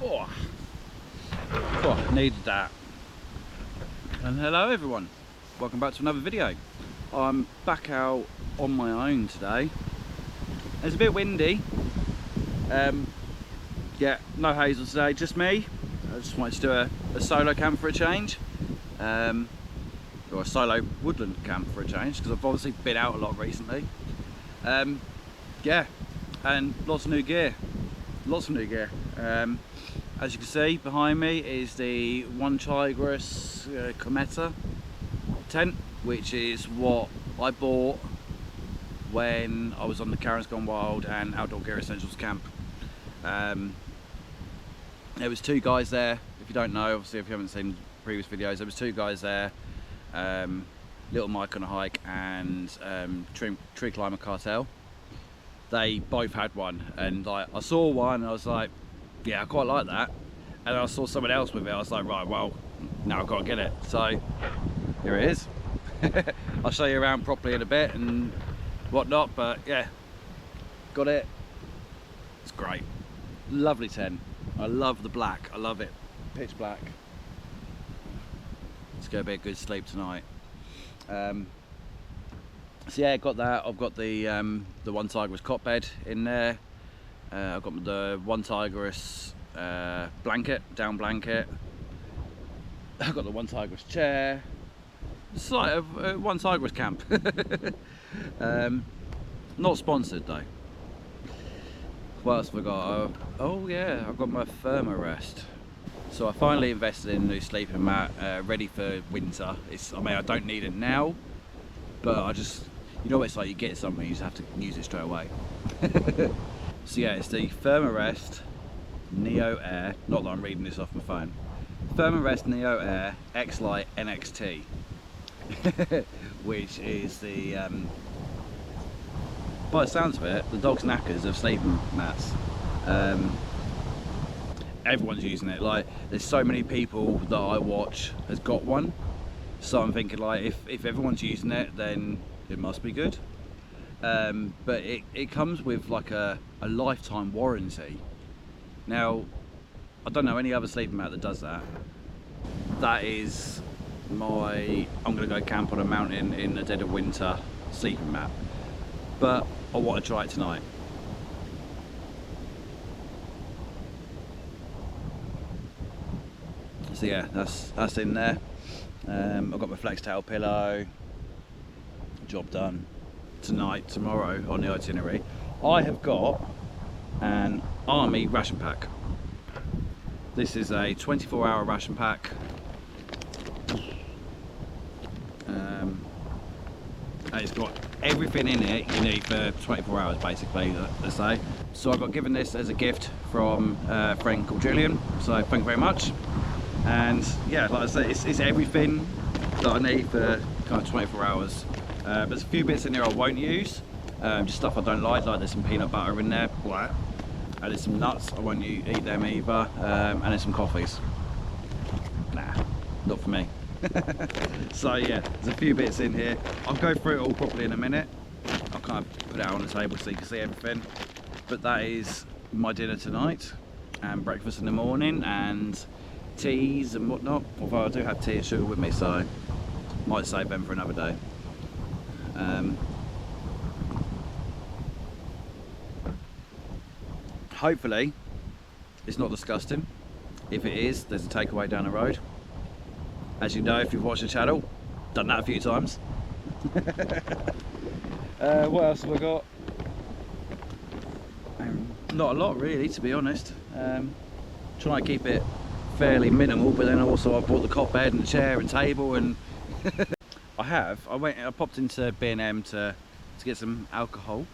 Oh, needed that. And hello everyone, welcome back to another video. I'm back out on my own today. It's a bit windy. Yeah, no Hazel today, just me. I just wanted to do a solo camp for a change. Or a solo woodland camp for a change, because I've obviously been out a lot recently. Yeah, and lots of new gear. Lots of new gear. As you can see behind me is the OneTigris Cometa tent, which is what I bought when I was on the Karen's Gone Wild and Outdoor Gear Essentials camp. There was two guys there. If you don't know, obviously if you haven't seen previous videos, there was two guys there. Little Mike on a hike and tree climber cartel. They both had one, and I saw one and I was like, yeah, I quite like that. And I saw someone else with it. I was like, right, well, now I've got to get it. So here it is. I'll show you around properly in a bit and whatnot, but yeah, got it. It's great. Lovely tent. I love the black. I love it. Pitch black. It's going to be a good sleep tonight. So yeah, got that. I've got the OneTigris cot bed in there. I've got the OneTigris blanket, down blanket. I've got the OneTigris chair. It's like a OneTigris camp. Not sponsored though. What else have I got? Oh yeah, I've got my Therm-a-Rest. So I finally invested in a new sleeping mat, ready for winter. I mean, I don't need it now, but I just, you know what it's like, you get something, you just have to use it straight away. So yeah, it's the Therm-a-Rest NeoAir, not that I'm reading this off my phone, Therm-a-Rest NeoAir X-Lite NXT, which is the, by the sounds of it, the dog's knackers of sleeping mats. Everyone's using it. Like, there's so many people that I watch has got one, so I'm thinking like, if everyone's using it, then it must be good. But it comes with like a lifetime warranty. Now, I don't know any other sleeping mat that does that. That is my, I'm gonna go camp on a mountain in the dead of winter sleeping mat, but I want to try it tonight. So yeah, that's in there. I've got my flex tail pillow. Job done. Tonight, tomorrow on the itinerary, I have got an army ration pack. This is a 24-hour ration pack. And it's got everything in it you need for 24 hours basically, let's say. So I got given this as a gift from a friend called Julian, so thank you very much. And yeah, like I said, it's everything that I need for kind of 24 hours. There's a few bits in there I won't use, just stuff I don't like there's some peanut butter in there, and there's some nuts, I won't eat them either, and there's some coffees. Nah, not for me. So yeah, there's a few bits in here. I'll go through it all properly in a minute. I'll kind of put it out on the table so you can see everything. But that is my dinner tonight, and breakfast in the morning, and teas and whatnot, although I do have tea and sugar with me, so might save them for another day. Hopefully it's not disgusting. If it is, there's a takeaway down the road. As you know, if you've watched the channel, done that a few times. What else have I got? Not a lot really, to be honest. Trying to keep it fairly minimal, but then also I bought the cot bed and the chair and table, and I popped into B&M to get some alcohol,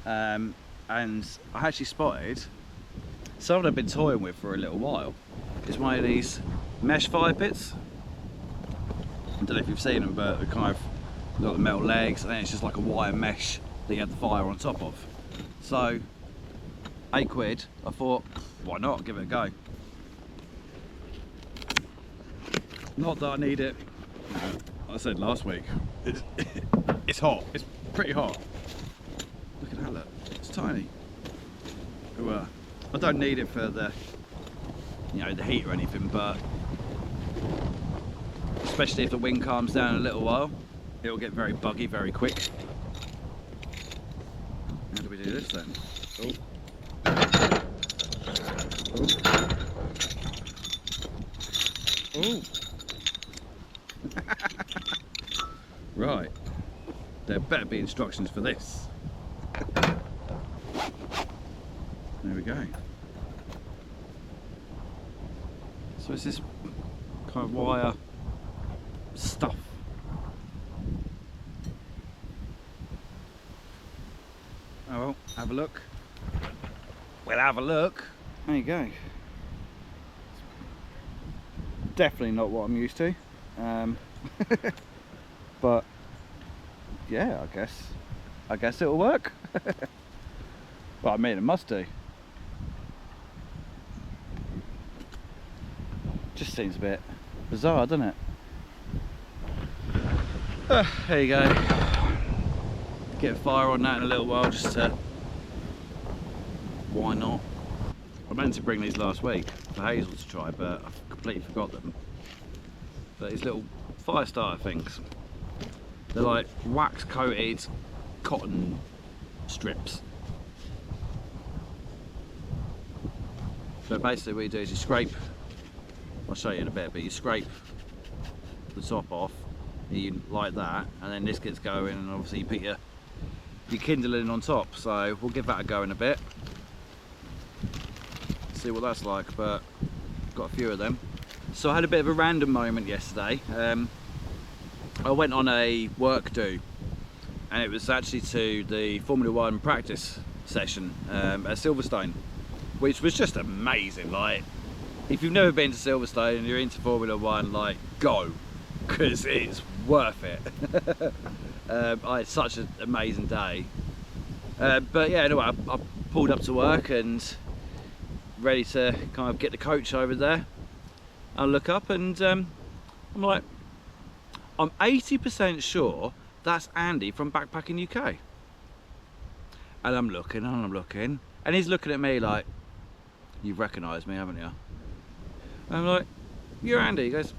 and I actually spotted something I've been toying with for a little while. It's one of these mesh fire pits. I don't know if you've seen them, but they're kind of got the metal legs, and then it's just like a wire mesh that you have the fire on top of. So £8, I thought, why not, give it a go. Not that I need it. I said last week, it's hot, it's pretty hot. Look at that, look, it's tiny. I don't need it for the you know, the heat or anything, but especially if the wind calms down a little while, it'll get very buggy very quick. How do we do this then? Oh. Oh. Right, there better be instructions for this. There we go. So it's this kind of wire stuff. Oh well, have a look. We'll have a look. There you go. Definitely not what I'm used to. But yeah, I guess it'll work. Well, I mean, it must do. Just seems a bit bizarre, doesn't it? There you go. Get a fire on that in a little while, just to, why not? I meant to bring these last week for Hazel to try, but I've completely forgot them. But these little fire starter things, they're like wax coated cotton strips. So basically what you do is you scrape, I'll show you in a bit, but you scrape the top off, you like that, and then this gets going, and obviously you put your kindling on top. So we'll give that a go in a bit, see what that's like, but got a few of them. So I had a bit of a random moment yesterday. I went on a work do, and it was actually to the Formula 1 practice session at Silverstone, which was just amazing. Like, if you've never been to Silverstone and you're into Formula 1, like, go, because it's worth it. I had such an amazing day. But yeah, anyway, I pulled up to work and ready to kind of get the coach over there. I look up and I'm like, I'm 80% sure that's Andy from Backpacking UK. And I'm looking and I'm looking, and he's looking at me like, you've recognised me, haven't you? And I'm like, you're Andy? He goes,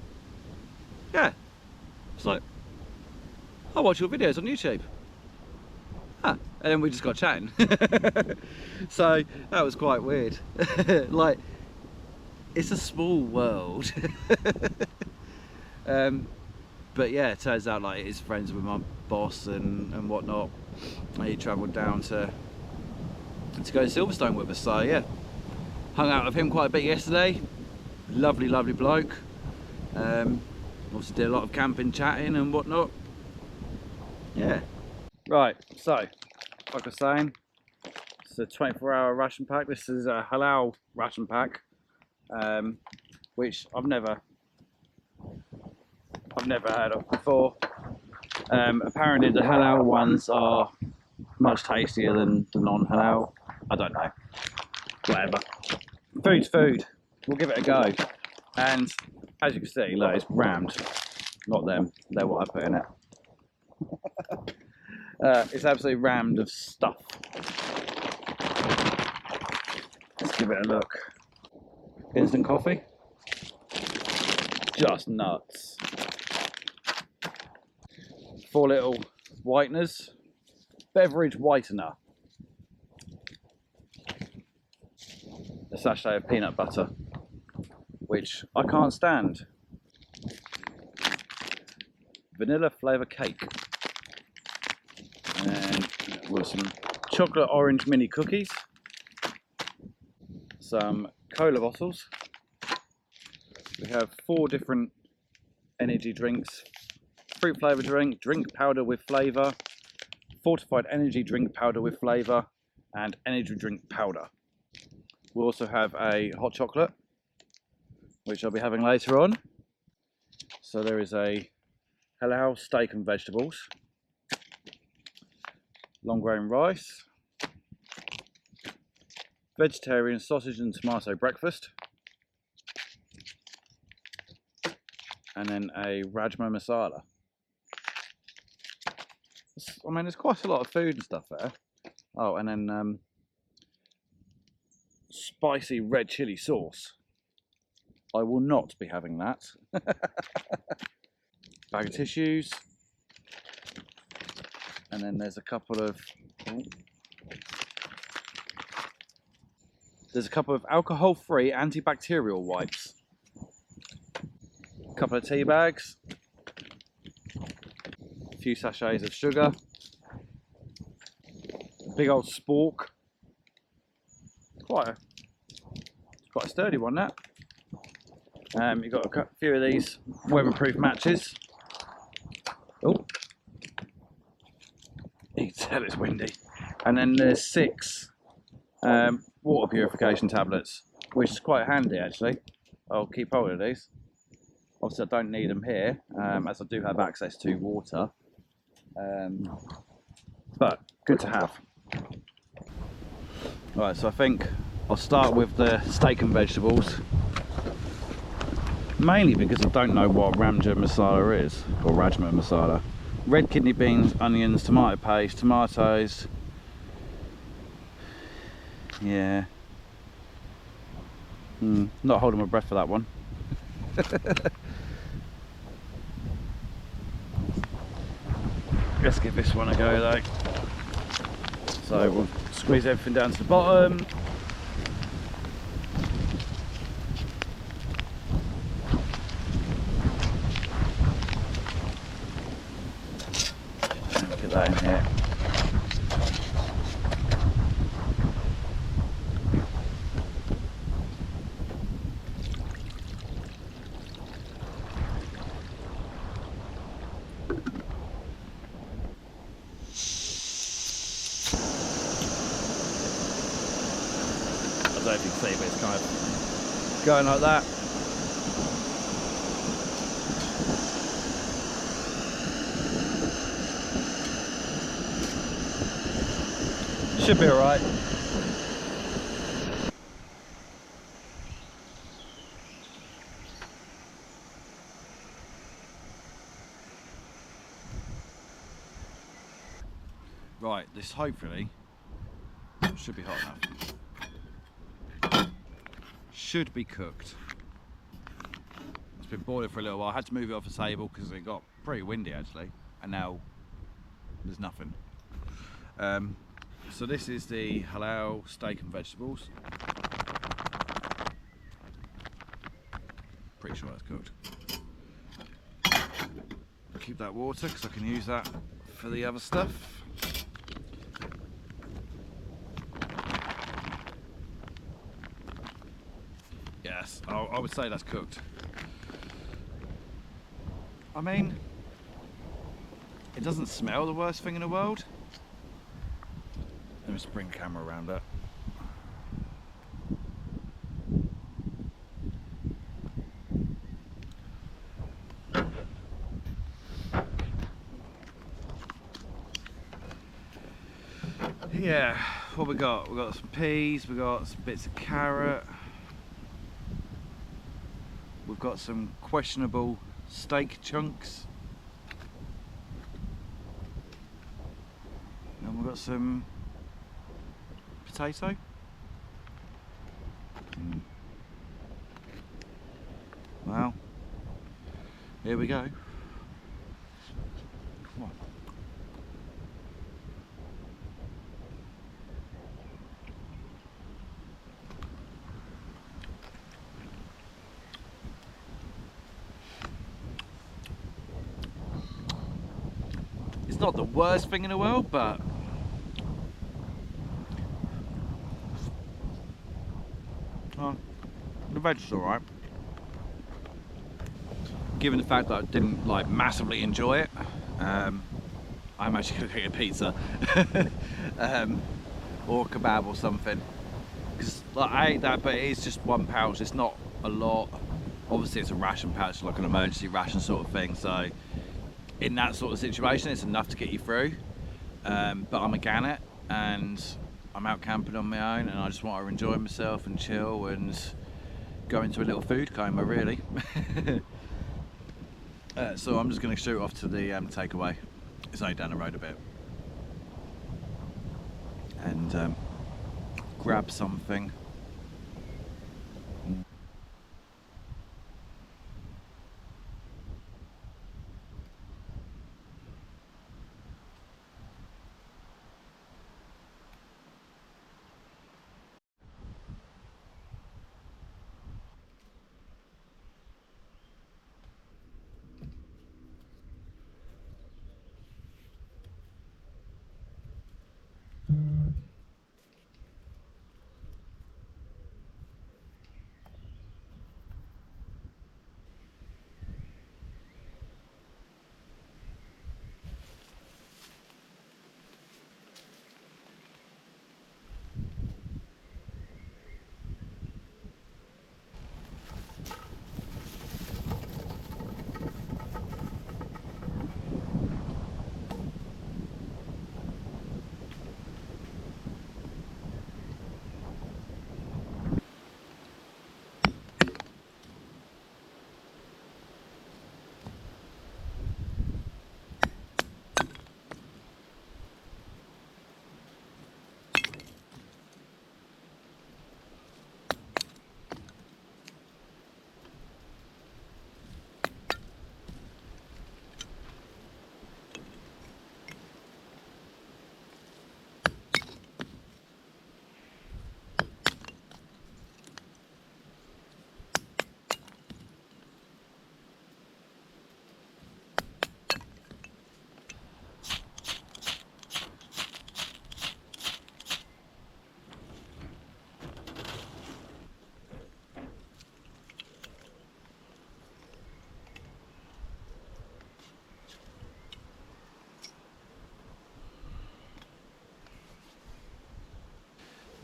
yeah. It's like, I watch your videos on YouTube. Ah, and then we just got chatting. So that was quite weird. Like, it's a small world. But yeah, it turns out like he's friends with my boss and whatnot. He travelled down to go to Silverstone with us. So yeah, hung out with him quite a bit yesterday. Lovely, lovely bloke. Obviously did a lot of camping, chatting and whatnot. Yeah. Right, so like I was saying, it's a 24-hour ration pack. This is a halal ration pack, which I've never heard of before. Apparently the halal ones are much tastier than the non-halal. I don't know. Whatever. Food's food. We'll give it a go. And as you can see, look, it's rammed. Not them. They're what I put in it. It's absolutely rammed of stuff. Let's give it a look. Instant coffee. Just nuts. 4 little whiteners. Beverage whitener. A sachet of peanut butter, which I can't stand. Vanilla flavour cake. And with some chocolate orange mini cookies. Some cola bottles. We have 4 different energy drinks. Fruit flavour drink, drink powder with flavour, fortified energy drink powder with flavour, and energy drink powder. We also have a hot chocolate, which I'll be having later on. So there is a halal steak and vegetables, long grain rice, vegetarian sausage and tomato breakfast, and then a rajma masala. I mean, there's quite a lot of food and stuff there. Oh, and then spicy red chili sauce. I will not be having that. Bag of tissues. And then there's a couple of... There's a couple of alcohol-free antibacterial wipes. A couple of tea bags. A few sachets of sugar. A big old spork. Quite a sturdy one, that. You've got a few of these weatherproof matches. Oh, you can tell it's windy. And then there's 6 water purification tablets, which is quite handy actually. I'll keep hold of these. Obviously I don't need them here, as I do have access to water. But good to have. Right, so I think I'll start with the steak and vegetables. Mainly because I don't know what Rajma masala is, or Rajma masala. Red kidney beans, onions, tomato paste, tomatoes. Yeah. Not holding my breath for that one. Let's give this one a go though. So we'll squeeze everything down to the bottom. Get that in here. I don't know if you can see, but it's kind of going like that. Should be alright. Right, this hopefully should be hot enough. Should be cooked. It's been boiling for a little while. I had to move it off the table because it got pretty windy actually, and now there's nothing. So this is the halal steak and vegetables. Pretty sure that's cooked. Keep that water because I can use that for the other stuff. Yes, I would say that's cooked. I mean, it doesn't smell the worst thing in the world. Let me just bring the camera around it. Yeah, what we got? We got some peas, we got some bits of carrot. We've got some questionable steak chunks. And we've got some potato. Well, here we go. Come on. It's not the worst thing in the world, but the veg is alright. Given the fact that I didn't like massively enjoy it, I'm actually going to get a pizza or a kebab or something. Because like, I ate that, but it is just one pouch. It's not a lot. Obviously, it's a ration pouch, like an emergency ration sort of thing. So in that sort of situation, it's enough to get you through. But I'm a gannet and I'm out camping on my own, and I just want to enjoy myself and chill and go into a little food coma, really. So I'm just going to shoot off to the takeaway. It's only down the road a bit, and grab something.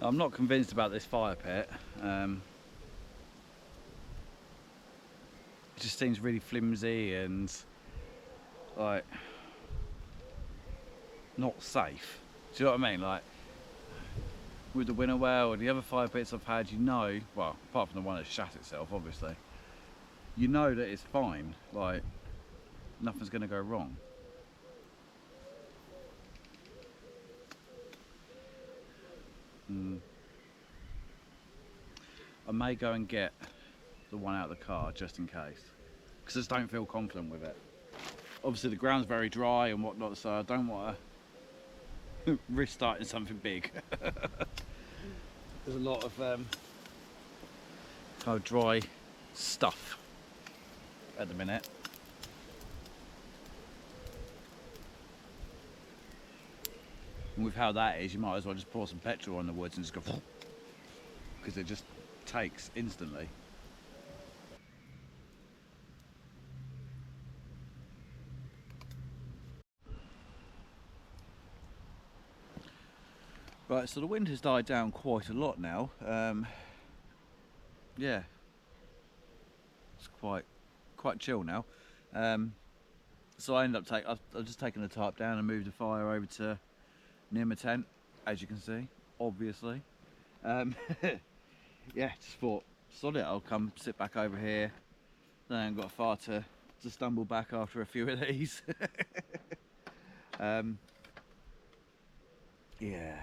I'm not convinced about this fire pit. It just seems really flimsy and like not safe. Do you know what I mean? Like with the winter well or the other fire pits I've had, you know, well, apart from the one that shat itself, obviously, you know that it's fine. Like nothing's going to go wrong. I may go and get the one out of the car just in case, because I just don't feel confident with it. Obviously the ground's very dry and whatnot, so I don't want to risk starting something big. There's a lot of kind of dry stuff at the minute. And with how that is, you might as well just pour some petrol on the woods and just go, because it just takes instantly. Right, so the wind has died down quite a lot now. Yeah, it's quite chill now. So I ended up I've just taken the tarp down and moved the fire over to near my tent, as you can see, obviously. Yeah, just thought, sod it, I'll come sit back over here. Then I haven't got far to stumble back after a few of these. Yeah,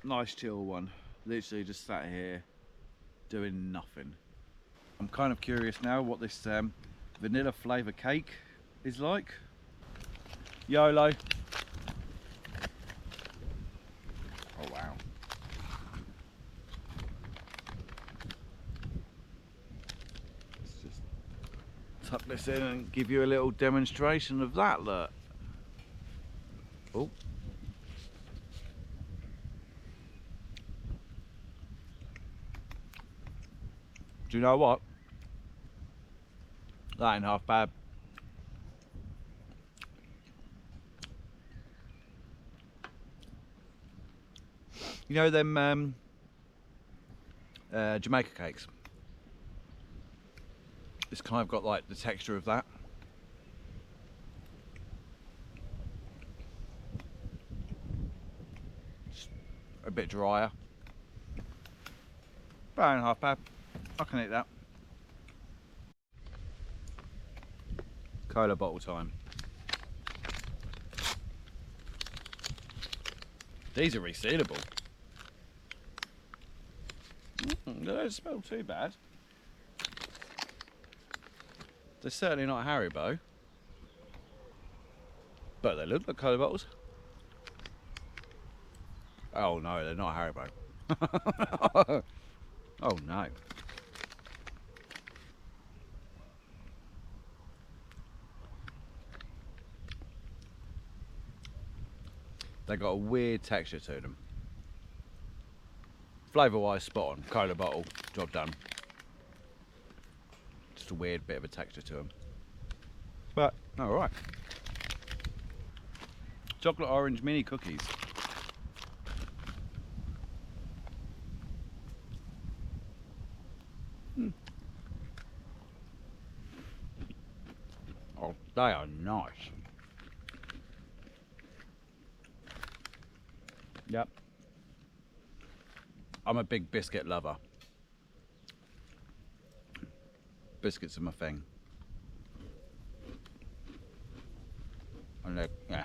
nice chill one. Literally just sat here doing nothing. I'm kind of curious now what this vanilla flavour cake is like. YOLO. Oh wow. Let's just tuck this in and give you a little demonstration of that, look. Oh. Do you know what? That ain't half bad. You know them Jamaica cakes? It's kind of got like the texture of that. Just a bit drier. But ain't half bad. I can eat that. Cola bottle time. These are resealable. They don't smell too bad. They're certainly not Haribo, but they look like cola bottles. Oh no, they're not Haribo. Oh no. They got a weird texture to them. Flavour wise, spot on. Cola bottle, job done. Just a weird bit of a texture to them. But, alright. Chocolate orange mini cookies. Oh, they are nice. Yep. I'm a big biscuit lover. Biscuits are my thing. And yeah.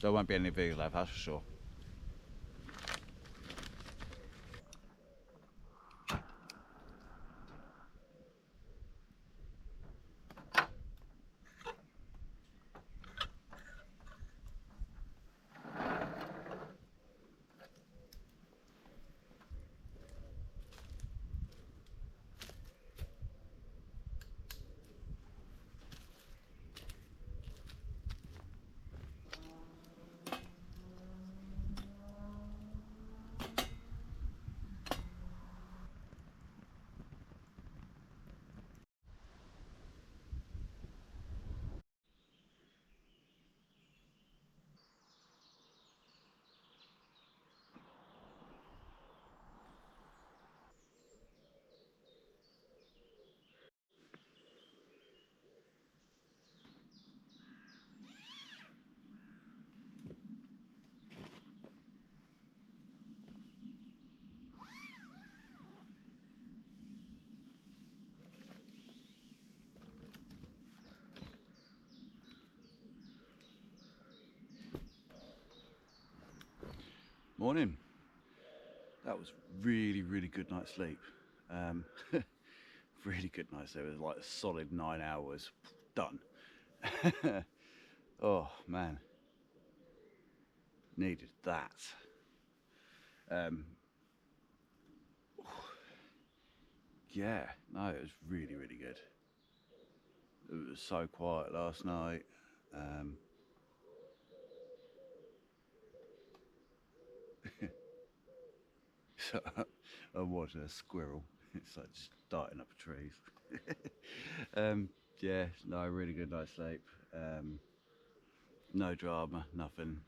There won't be any vegan left, that's for sure. Morning. That was really good night's sleep. Really good night's sleep. It was like a solid 9 hours. Done. Oh man, needed that. Yeah, no, it was really good. It was so quiet last night. So I watched a squirrel. It's like just darting up trees. Yeah, no, really good night's sleep. No drama, nothing.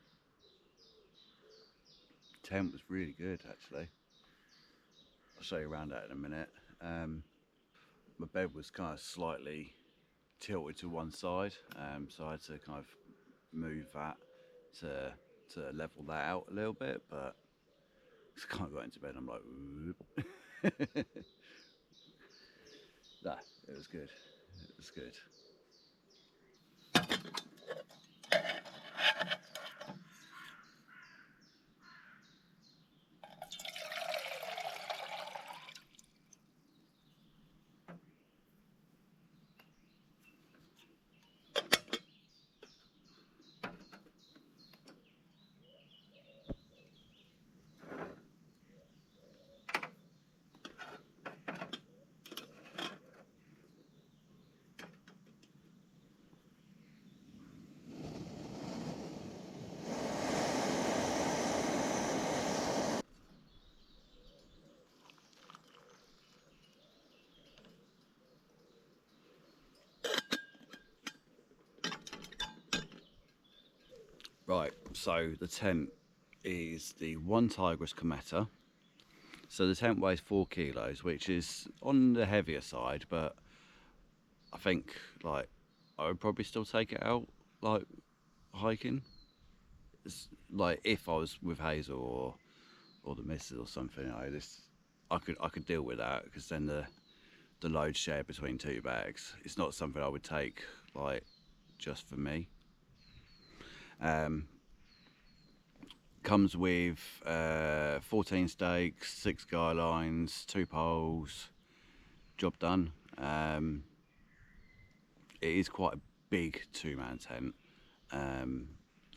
Tent was really good actually. I'll show you around that in a minute. My bed was kind of slightly tilted to one side, so I had to kind of move that to level that out a little bit, but I just kind of got into bed and I'm like, whoop. Nah, it was good. It was good. Right, so the tent is the OneTigris Cometa. So the tent weighs 4 kilos, which is on the heavier side, but I think like I would probably still take it out like hiking. It's, like if I was with Hazel or the missus or something, you know, this I could deal with that, because then the load shared between 2 bags. It's not something I would take like just for me. Comes with 14 stakes, 6 guy lines, 2 poles. Job done. It is quite a big 2-man tent.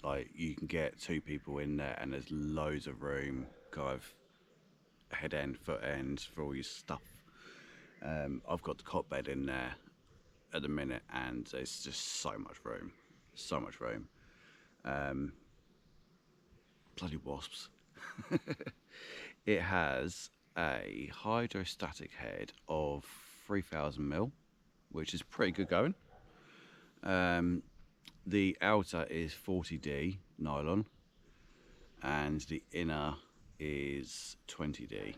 Like you can get 2 people in there, and there's loads of room, kind of head end, foot end for all your stuff. I've got the cot bed in there at the minute, and there's just so much room. So much room. Bloody wasps. It has a hydrostatic head of 3000 mil, which is pretty good going. The outer is 40D nylon, and the inner is 20D.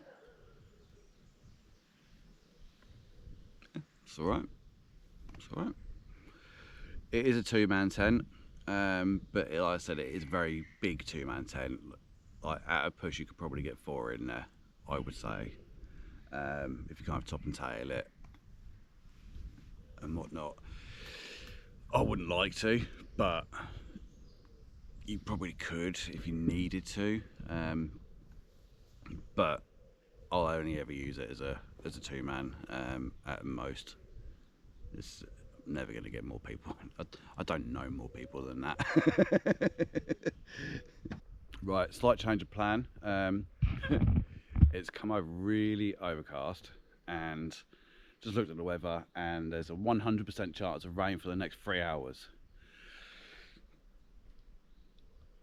It's alright. It's alright. It is a 2-man tent, but like I said, it is a very big 2-man tent. Like at a push, you could probably get 4 in there, I would say, if you kind of top and tail it and whatnot. I wouldn't like to, but you probably could if you needed to. But I'll only ever use it as a 2-man at most. It's never going to get more people. I don't know more people than that. Right, slight change of plan. It's come over really overcast, and just looked at the weather, and there's a 100% chance of rain for the next 3 hours.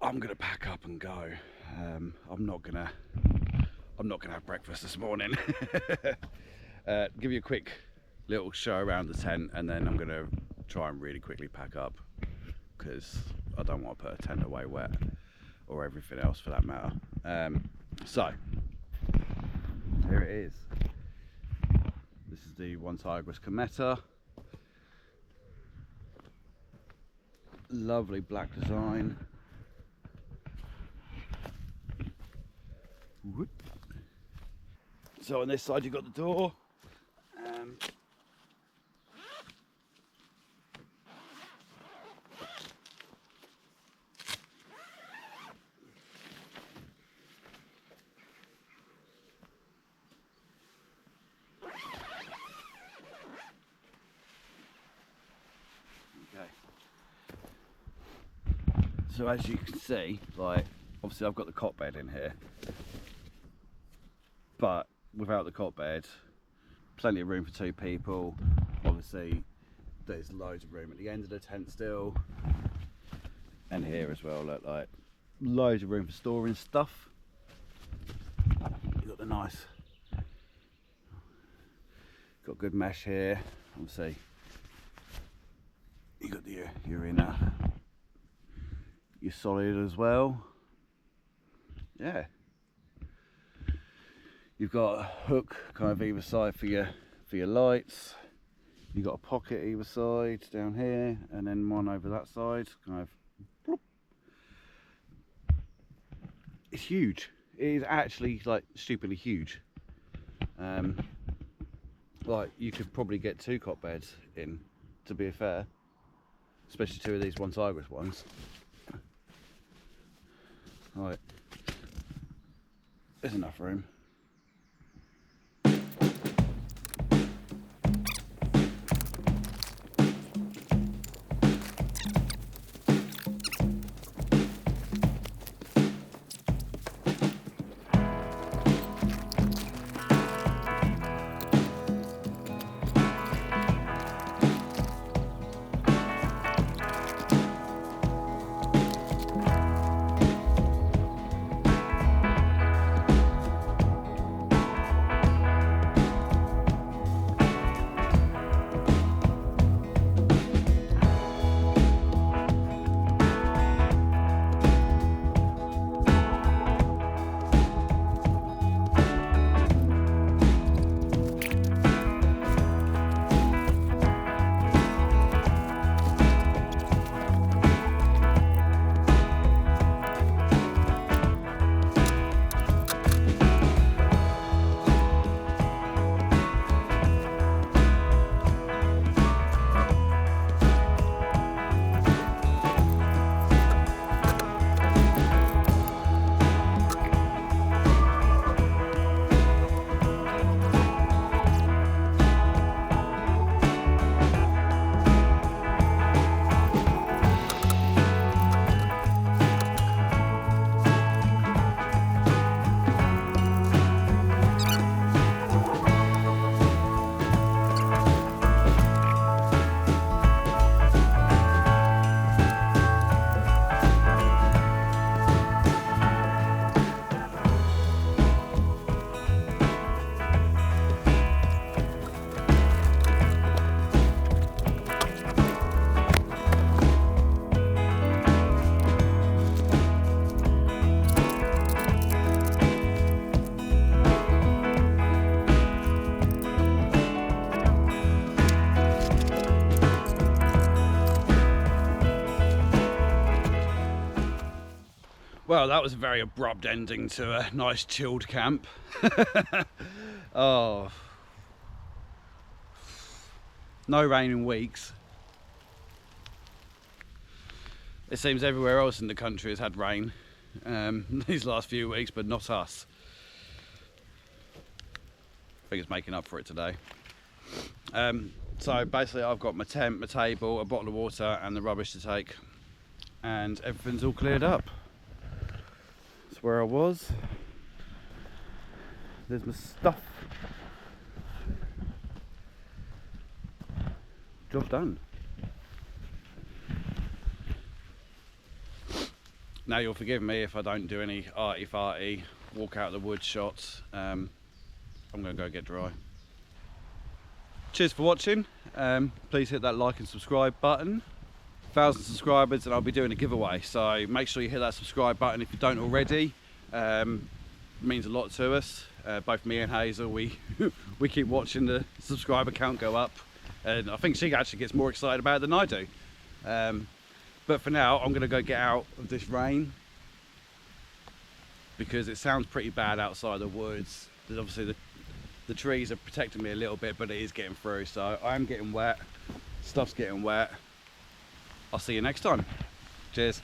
I'm gonna pack up and go. I'm not gonna have breakfast this morning. Give you a quick little show around the tent, and then I'm gonna try and really quickly pack up, because I don't want to put a tent away wet, or everything else for that matter. So here it is. This is the OneTigris Cometa. Lovely black design. Whoop. So on this side you've got the door. So as you can see, like, obviously I've got the cot bed in here, but without the cot bed, plenty of room for 2 people. Obviously there's loads of room at the end of the tent still, and here as well. Look, like, loads of room for storing stuff. You've got the nice, got good mesh here. Obviously you got your inner, your solid as well. Yeah, you've got a hook kind of either side for your lights. You've got a pocket either side down here, and then one over that side, kind of. Bloop. It's huge. It is actually, like, stupidly huge. Like, you could probably get 2 cot beds in, to be fair, especially 2 of these OneTigris ones. Right, there's enough room. Well, that was a very abrupt ending to a nice chilled camp. Oh, no rain in weeks. It seems everywhere else in the country has had rain these last few weeks, but not us. I think it's making up for it today. So basically I've got my tent, my table, a bottle of water and the rubbish to take, and everything's all cleared up. That's where I was. There's my stuff. Job done. Now you'll forgive me if I don't do any arty-farty walk out of the woods shots. I'm gonna go get dry. Cheers for watching. Please hit that like and subscribe button. 1,000 subscribers and I'll be doing a giveaway, so make sure you hit that subscribe button if you don't already. It means a lot to us. Both me and Hazel, we keep watching the subscriber count go up, and I think she actually gets more excited about it than I do. But for now, I'm gonna go get out of this rain because it sounds pretty bad outside the woods. There's obviously the trees are protecting me a little bit, but it is getting through, so I'm getting wet, stuff's getting wet. I'll see you next time. Cheers.